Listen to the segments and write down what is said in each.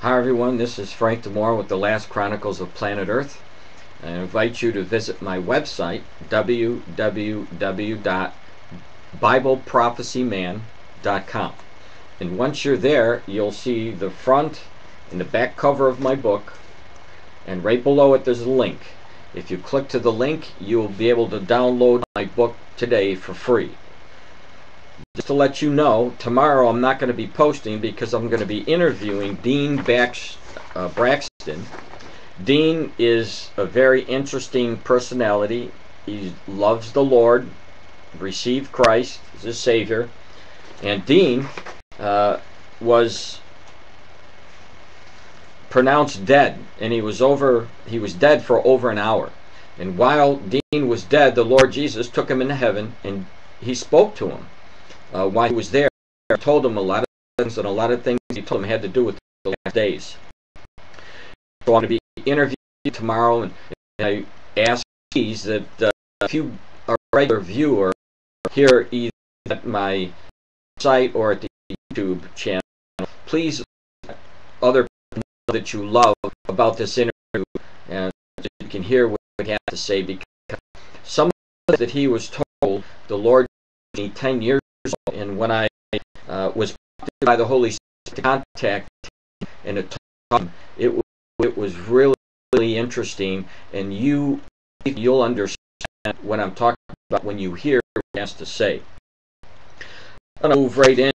Hi everyone, this is Frank DeMore with the Last Chronicles of Planet Earth. I invite you to visit my website, www.bibleprophecyman.com. And once you're there, you'll see the front and the back cover of my book, and right below it there's a link. If you click to the link, you'll be able to download my book today for free. Just to let you know, tomorrow I'm not going to be posting because I'm going to be interviewing Dean Braxton. Dean is a very interesting personality. He loves the Lord, received Christ as his Savior, and Dean was pronounced dead, and he was dead for over an hour. And while Dean was dead, the Lord Jesus took him into heaven, and he spoke to him. While he was there, he told him a lot of things, and a lot of things he told him had to do with the last days. So I'm going to be interviewing tomorrow, and I ask please that if you are a regular viewer here either at my site or at the YouTube channel, please let other people know that you love about this interview, and you can hear what he has to say, because some of the things that he was told, the Lord gave me 10 years ago, and when I was by the Holy Spirit to contact him and to talk to him, it was really interesting, and you'll understand what I'm talking about when you hear what he has to say. I'm going to move right into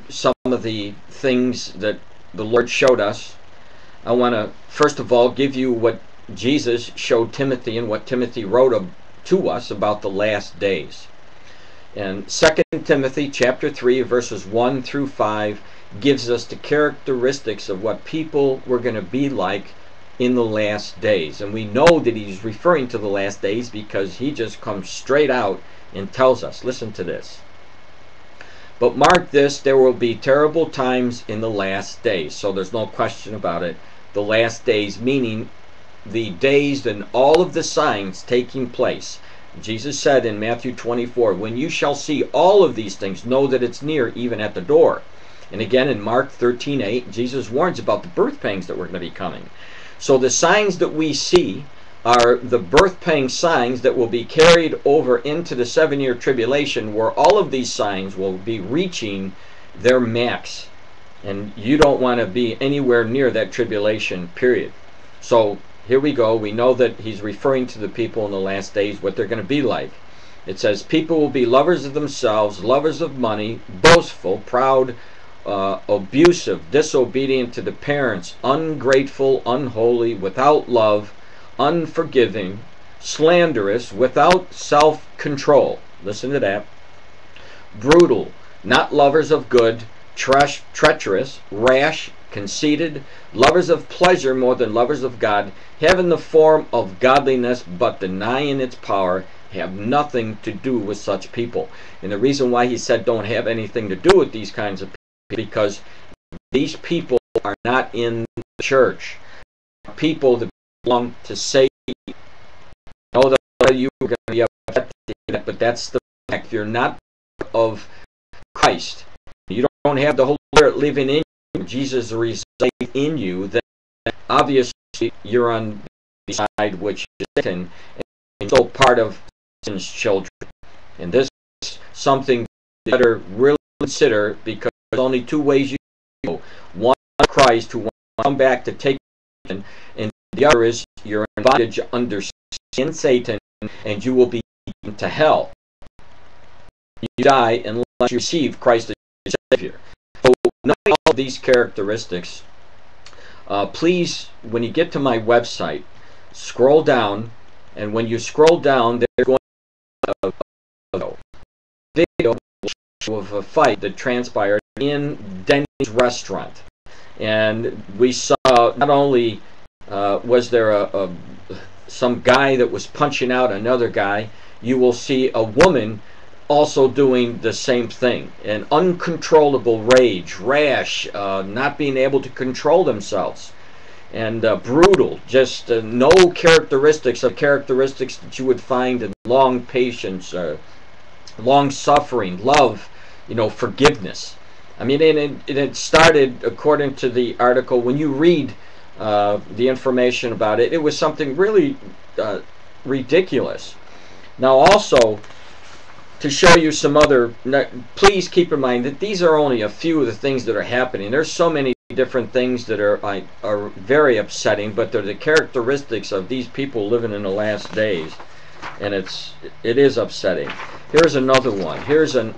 some of the things that the Lord showed us. I want to first of all give you what Jesus showed Timothy and what Timothy wrote to us about the last days. And 2 Timothy chapter 3 verses 1 through 5 gives us the characteristics of what people were going to be like in the last days. And we know that he's referring to the last days because he just comes straight out and tells us. Listen to this. But mark this, there will be terrible times in the last days. So there's no question about it. The last days meaning the days and all of the signs taking place. Jesus said in Matthew 24, when you shall see all of these things, know that it's near, even at the door. And again in Mark 13:8, Jesus warns about the birth pangs that were going to be coming. So the signs that we see are the birth pang signs that will be carried over into the 7-year tribulation, where all of these signs will be reaching their max. And you don't want to be anywhere near that tribulation period. So here we go. We know that he's referring to the people in the last days, what they're going to be like. It says, people will be lovers of themselves, lovers of money, boastful, proud, abusive, disobedient to the parents, ungrateful, unholy, without love, unforgiving, slanderous, without self-control. Listen to that. Brutal, not lovers of good, treacherous, rash, conceited, lovers of pleasure more than lovers of God, having the form of godliness but denying its power, have nothing to do with such people. And the reason why he said don't have anything to do with these kinds of people, because these people are not in the church. People that belong to Satan. I know that you are going to be upset to that, but that's the fact. If you're not of Christ, you don't have the Holy Spirit living in you, Jesus resides in you, then obviously you're on the side which is Satan, and so part of Satan's children. And this is something you better really consider, because there's only two ways you go. One, Christ, who wants to come back to take Satan, and the other is you're in bondage under Satan, and you will be taken to hell. You die unless you receive Christ as your Savior. So knowing all these characteristics, please, when you get to my website, scroll down, and when you scroll down, there's going to be a video of a fight that transpired in Denny's restaurant. And we saw not only was there some guy that was punching out another guy, you will see a woman also doing the same thing. An uncontrollable rage, rash, not being able to control themselves, and brutal, just no characteristics that you would find in long patience, long suffering, love, forgiveness. I mean, it started, according to the article, when you read the information about it, it was something really ridiculous. Now, also, to show you some other, please keep in mind that these are only a few of the things that are happening. There's so many different things that are very upsetting, but they're the characteristics of these people living in the last days, and it is upsetting. Here's another one. Here's a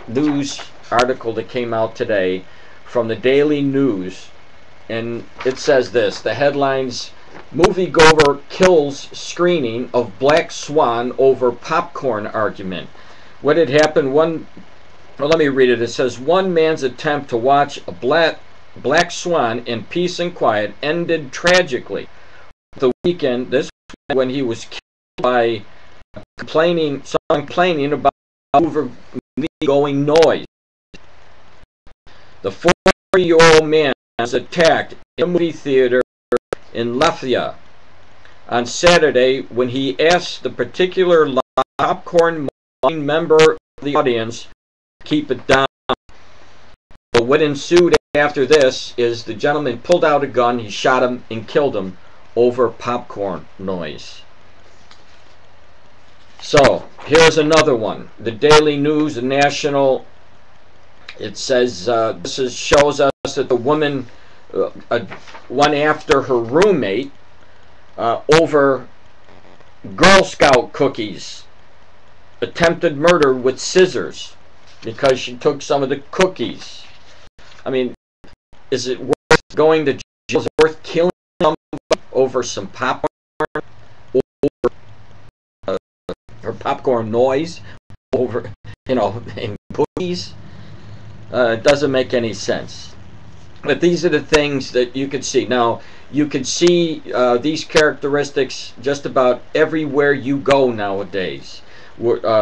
news article that came out today from the Daily News, and it says this: the headlines: moviegoer kills screening of Black Swan over popcorn argument. What had happened? Well, let me read it. It says, one man's attempt to watch a Black Swan in peace and quiet ended tragically. The weekend, this when he was killed by someone complaining about overgoing noise. The 40-year-old man was attacked in a movie theater in Lafayette on Saturday when he asked the particular popcorn member of the audience to keep it down. But what ensued after this is the gentleman pulled out a gun, he shot him and killed him over popcorn noise. So here's another one. The Daily News, the National. It says shows us that the woman went after her roommate over Girl Scout cookies. Attempted murder with scissors because she took some of the cookies. I mean, is it worth going to jail? Is it worth killing somebody over some popcorn? Over her popcorn noise? Over, and cookies? It doesn't make any sense. But these are the things that you could see. Now, you can see these characteristics just about everywhere you go nowadays.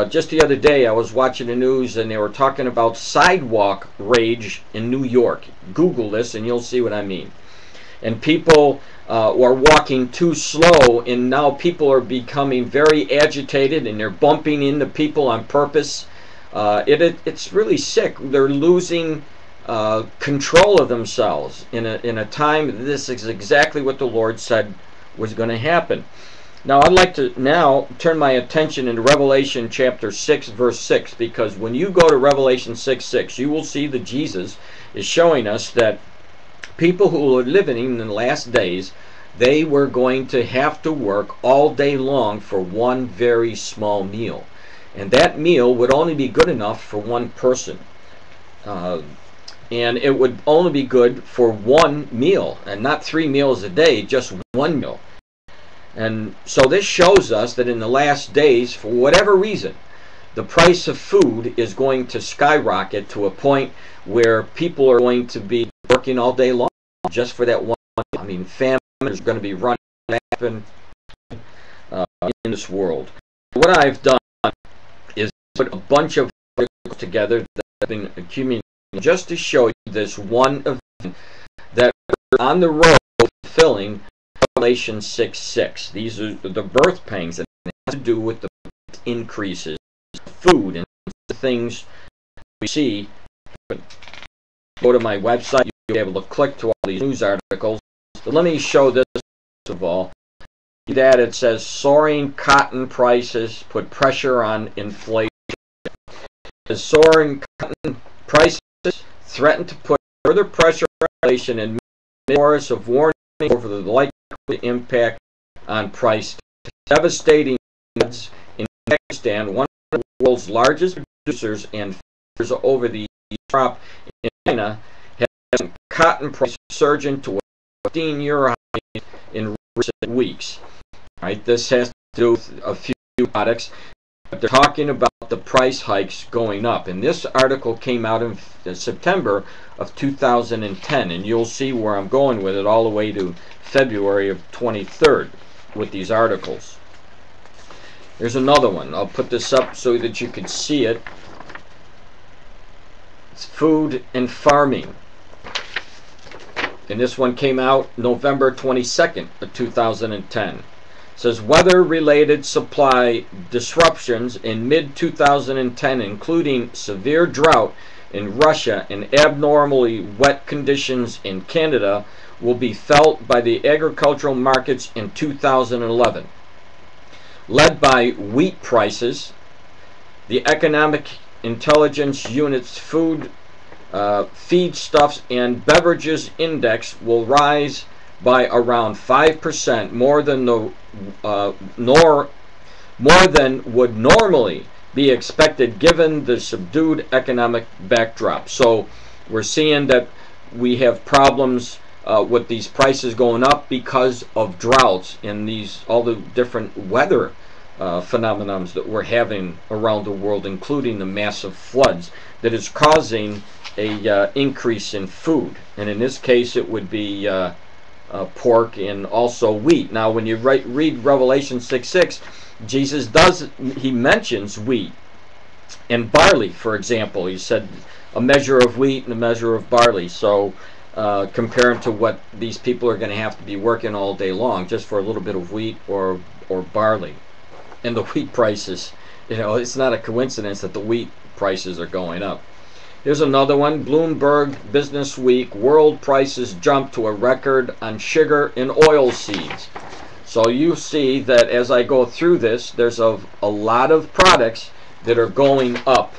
Just the other day, I was watching the news and they were talking about Sidewalk Rage in New York. Google this and you'll see what I mean. And people are walking too slow, and now people are becoming very agitated and they're bumping into people on purpose. It's really sick. They're losing control of themselves in a time. This is exactly what the Lord said was going to happen. Now, I'd like to now turn my attention into Revelation chapter 6, verse 6, because when you go to Revelation 6:6, you will see that Jesus is showing us that people who are living in the last days, they were going to have to work all day long for one very small meal. And that meal would only be good enough for one person. And it would only be good for one meal, and not 3 meals a day, just one meal. And so this shows us that in the last days, for whatever reason, the price of food is going to skyrocket to a point where people are going to be working all day long just for that one meal. I mean, famine is going to be running rampant in this world. What I've done is put a bunch of articles together that have been accumulated just to show you this one event that we're on the road fulfilling Revelation 6:6. These are the birth pangs, and it has to do with the increases of food and the things we see. Go to my website, you'll be able to click to all these news articles. So let me show this first of all. That it says soaring cotton prices put pressure on inflation. The soaring cotton prices threaten to put further pressure on inflation and chorus of warning over the likely impact on price. Devastating floods in Pakistan, one of the world's largest producers and farmers over the crop in China, has cotton price surging to a 15-year high in recent weeks. Right, this has to do with a few products, but they're talking about the price hikes going up. And this article came out in September of 2010, and you'll see where I'm going with it all the way to February of 23rd with these articles. Here's another one. I'll put this up so that you can see it. It's food and farming. And this one came out November 22nd of 2010. It says weather-related supply disruptions in mid-2010, including severe drought, in Russia and abnormally wet conditions in Canada will be felt by the agricultural markets in 2011. Led by wheat prices, the Economic Intelligence Unit's feedstuffs and beverages index will rise by around 5%, more than would normally be expected given the subdued economic backdrop. So we're seeing that we have problems with these prices going up because of droughts and all the different weather phenomena that we're having around the world, including the massive floods that is causing a increase in food. And in this case, it would be pork and also wheat. Now, when you read Revelation 6:6, Jesus he mentions wheat and barley, for example. He said a measure of wheat and a measure of barley. So comparing to what these people are going to have to be working all day long just for a little bit of wheat or barley. And the wheat prices, it's not a coincidence that the wheat prices are going up. Here's another one. Bloomberg Business Week, world prices jump to a record on sugar and oil seeds. So you see that as I go through this, there's a lot of products that are going up.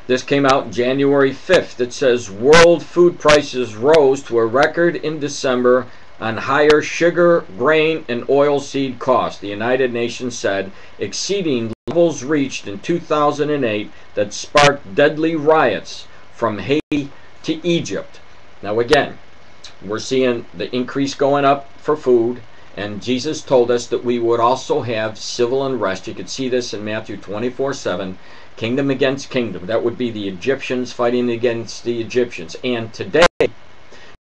This came out January 5th. It says world food prices rose to a record in December on higher sugar, grain, and oilseed costs, the United Nations said, exceeding levels reached in 2008 that sparked deadly riots from Haiti to Egypt. Now again, we're seeing the increase going up for food, and Jesus told us that we would also have civil unrest. You could see this in Matthew 24:7, kingdom against kingdom. That would be the Egyptians fighting against the Egyptians. And today,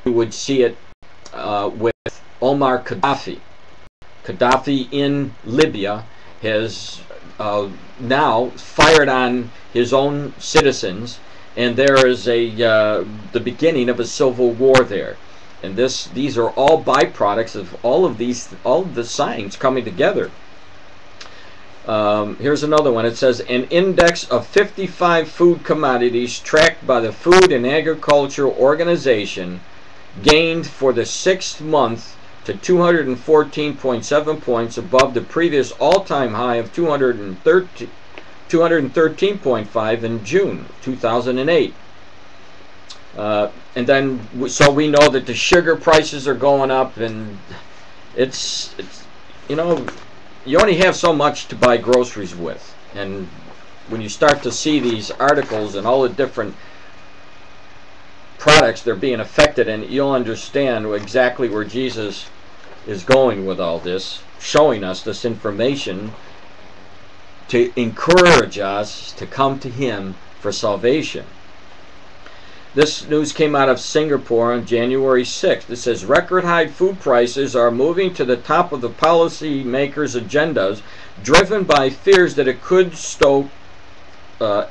we would see it with Omar Gaddafi. Gaddafi in Libya has now fired on his own citizens, and there is the beginning of a civil war there. And these are all byproducts of all of the signs coming together. Here's another one. It says an index of 55 food commodities tracked by the Food and Agriculture Organization gained for the 6th month to 214.7 points above the previous all-time high of 213.5 in June 2008. And then, so we know that the sugar prices are going up, and it's you only have so much to buy groceries with. And when you start to see these articles and all the different products they're being affected, and you'll understand exactly where Jesus is going with all this, showing us this information to encourage us to come to Him for salvation. This news came out of Singapore on January 6th. It says record high food prices are moving to the top of the policy makers' agendas, driven by fears that it could stoke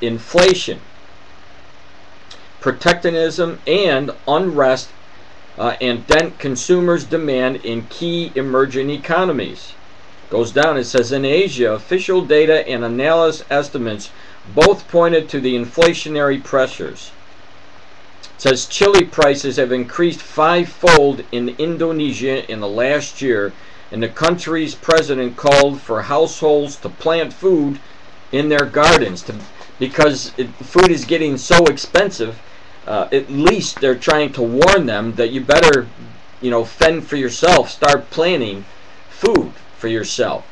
inflation, protectionism, and unrest, and dent consumers' demand in key emerging economies. Goes down, it says in Asia, official data and analysis estimates both pointed to the inflationary pressures. It says chili prices have increased 5-fold in Indonesia in the last year, and the country's president called for households to plant food in their gardens because food is getting so expensive. At least they're trying to warn them that you better, fend for yourself. Start planting food for yourself.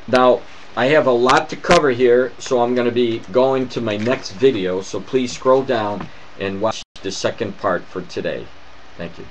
Now, I have a lot to cover here, so I'm going to be going to my next video. So please scroll down and watch the second part for today. Thank you.